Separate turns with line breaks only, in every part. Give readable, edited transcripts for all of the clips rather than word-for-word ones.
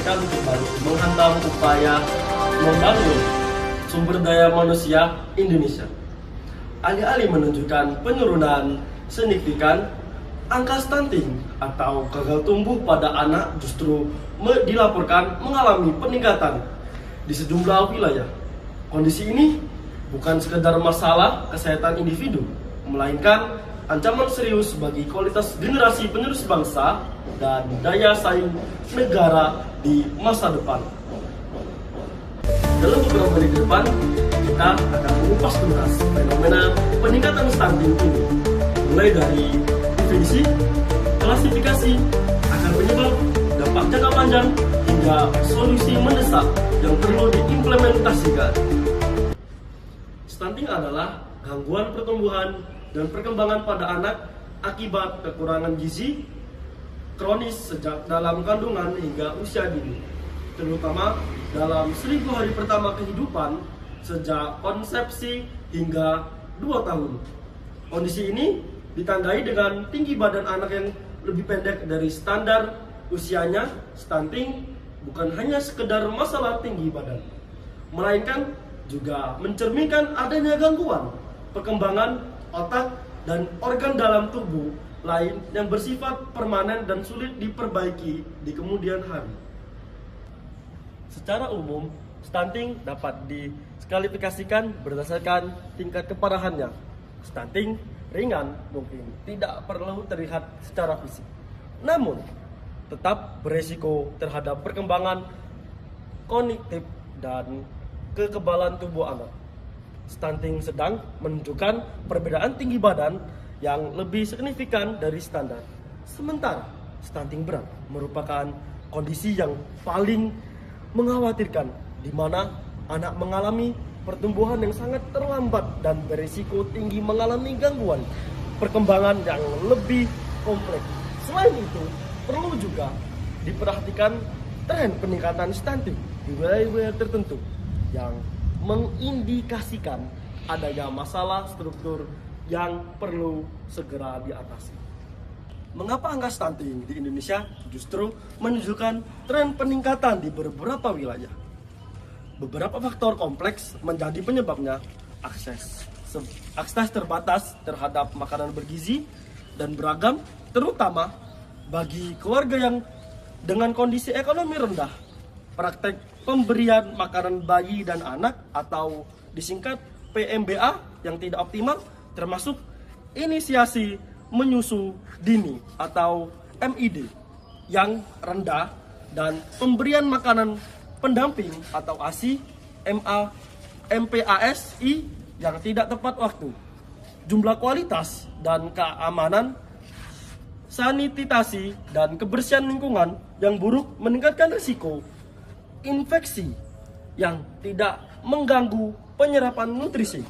ditargetkan untuk menghantam upaya membangun sumber daya manusia Indonesia. Alih-alih menunjukkan penurunan signifikan, angka stunting atau gagal tumbuh pada anak justru dilaporkan mengalami peningkatan di sejumlah wilayah. Kondisi ini bukan sekedar masalah kesehatan individu, melainkan ancaman serius bagi kualitas generasi penerus bangsa dan daya saing negara di masa depan. Dalam beberapa menit ke depan, kita akan mengupas tuntas fenomena peningkatan stunting ini, mulai dari definisi, klasifikasi, akar penyebab, dampak jangka panjang, hingga solusi mendesak yang perlu diimplementasikan. Stunting adalah gangguan pertumbuhan dan perkembangan pada anak akibat kekurangan gizi kronis sejak dalam kandungan hingga usia dini, terutama dalam 1000 hari pertama kehidupan sejak konsepsi hingga 2 tahun. Kondisi ini ditandai dengan tinggi badan anak yang lebih pendek dari standar usianya. Stunting bukan hanya sekedar masalah tinggi badan, melainkan juga mencerminkan adanya gangguan perkembangan otak dan organ dalam tubuh lain yang bersifat permanen dan sulit diperbaiki di kemudian hari. Secara umum, stunting dapat diklasifikasikan berdasarkan tingkat keparahannya. Stunting ringan mungkin tidak perlu terlihat secara fisik, namun tetap beresiko terhadap perkembangan kognitif dan kekebalan tubuh anak. Stunting sedang menunjukkan perbedaan tinggi badan yang lebih signifikan dari standar. Sementara stunting berat merupakan kondisi yang paling mengkhawatirkan, di mana anak mengalami pertumbuhan yang sangat terlambat dan berisiko tinggi mengalami gangguan perkembangan yang lebih kompleks. Selain itu, perlu juga diperhatikan tren peningkatan stunting di wilayah-wilayah tertentu yang mengindikasikan adanya masalah struktur yang perlu segera diatasi. Mengapa angka stunting di Indonesia justru menunjukkan tren peningkatan di beberapa wilayah? Beberapa faktor kompleks menjadi penyebabnya. Akses terbatas terhadap makanan bergizi dan beragam, terutama bagi keluarga yang dengan kondisi ekonomi rendah. Praktek pemberian makanan bayi dan anak atau disingkat PMBA yang tidak optimal, termasuk inisiasi menyusu dini atau MID yang rendah, dan pemberian makanan pendamping atau ASI, MPASI yang tidak tepat waktu. Jumlah kualitas dan keamanan, sanitasi dan kebersihan lingkungan yang buruk meningkatkan risiko infeksi yang tidak mengganggu penyerapan nutrisi.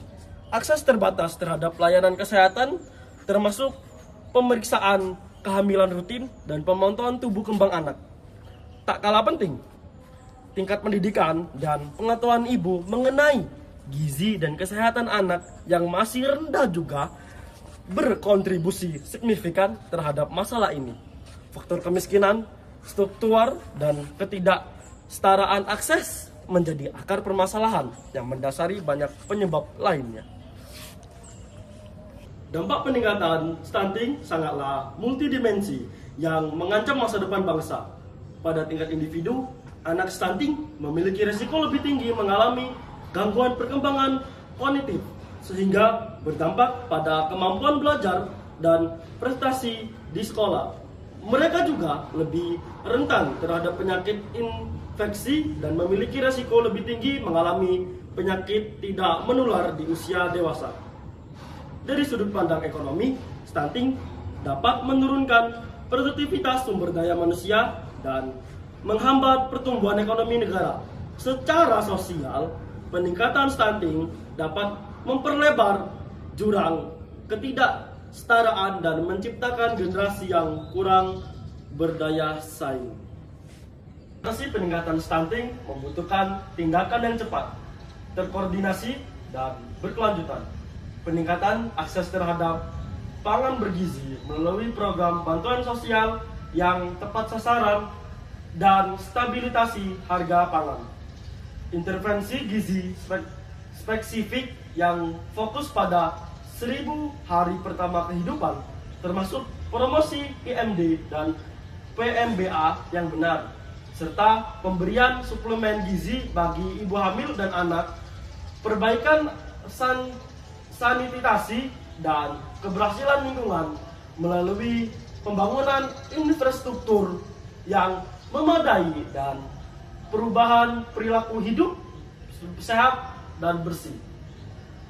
Akses terbatas terhadap layanan kesehatan termasuk pemeriksaan kehamilan rutin dan pemantauan tubuh kembang anak. Tak kalah penting, tingkat pendidikan dan pengetahuan ibu mengenai gizi dan kesehatan anak yang masih rendah juga berkontribusi signifikan terhadap masalah ini. Faktor kemiskinan, struktural, dan ketidaksetaraan akses menjadi akar permasalahan yang mendasari banyak penyebab lainnya. Dampak peningkatan stunting sangatlah multidimensi yang mengancam masa depan bangsa. Pada tingkat individu, anak stunting memiliki risiko lebih tinggi mengalami gangguan perkembangan kognitif, sehingga berdampak pada kemampuan belajar dan prestasi di sekolah. Mereka juga lebih rentan terhadap penyakit infeksi dan memiliki risiko lebih tinggi mengalami penyakit tidak menular di usia dewasa. Dari sudut pandang ekonomi, stunting dapat menurunkan produktivitas sumber daya manusia dan menghambat pertumbuhan ekonomi negara. Secara sosial, peningkatan stunting dapat memperlebar jurang ketidaksetaraan dan menciptakan generasi yang kurang berdaya saing. Peningkatan stunting membutuhkan tindakan yang cepat, terkoordinasi, dan berkelanjutan. Peningkatan akses terhadap pangan bergizi melalui program bantuan sosial yang tepat sasaran dan stabilisasi harga pangan. Intervensi gizi spesifik yang fokus pada 1000 hari pertama kehidupan, termasuk promosi PMD dan PMBA yang benar, serta pemberian suplemen gizi bagi ibu hamil dan anak, perbaikan sanitasi dan keberhasilan lingkungan melalui pembangunan infrastruktur yang memadai dan perubahan perilaku hidup sehat dan bersih.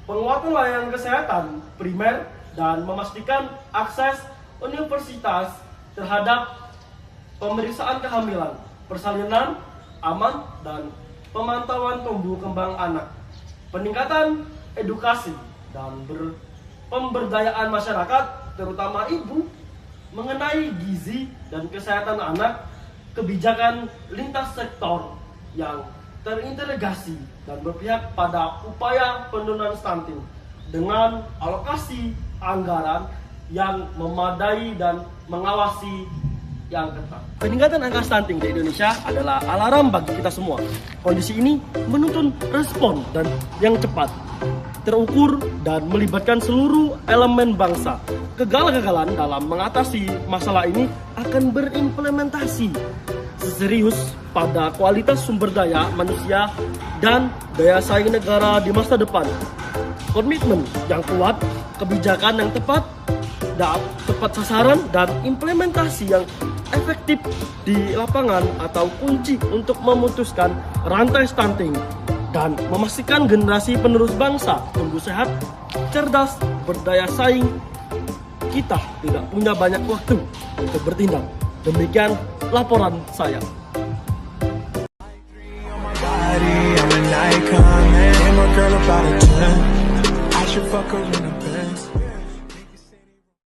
Penguatan layanan kesehatan primer dan memastikan akses universitas terhadap pemeriksaan kehamilan, persalinan aman, dan pemantauan tumbuh kembang anak. Peningkatan edukasi dan pemberdayaan masyarakat, terutama ibu, mengenai gizi dan kesehatan anak, kebijakan lintas sektor yang terintegrasi dan berpihak pada upaya penurunan stunting dengan alokasi anggaran yang memadai dan mengawasi yang ketat. Peningkatan angka stunting di Indonesia adalah alarm bagi kita semua. Kondisi ini menuntut respon dan yang cepat, terukur, dan melibatkan seluruh elemen bangsa. Kegagalan dalam mengatasi masalah ini akan berimplementasi serius pada kualitas sumber daya manusia dan daya saing negara di masa depan. Komitmen yang kuat, kebijakan yang tepat sasaran, dan implementasi yang efektif di lapangan atau kunci untuk memutuskan rantai stunting dan memastikan generasi penerus bangsa tumbuh sehat, cerdas, berdaya saing. Kita tidak punya banyak waktu untuk bertindak. Demikian laporan saya.
I'm an icon, man. I'm a girl about a 10. I should fuck her in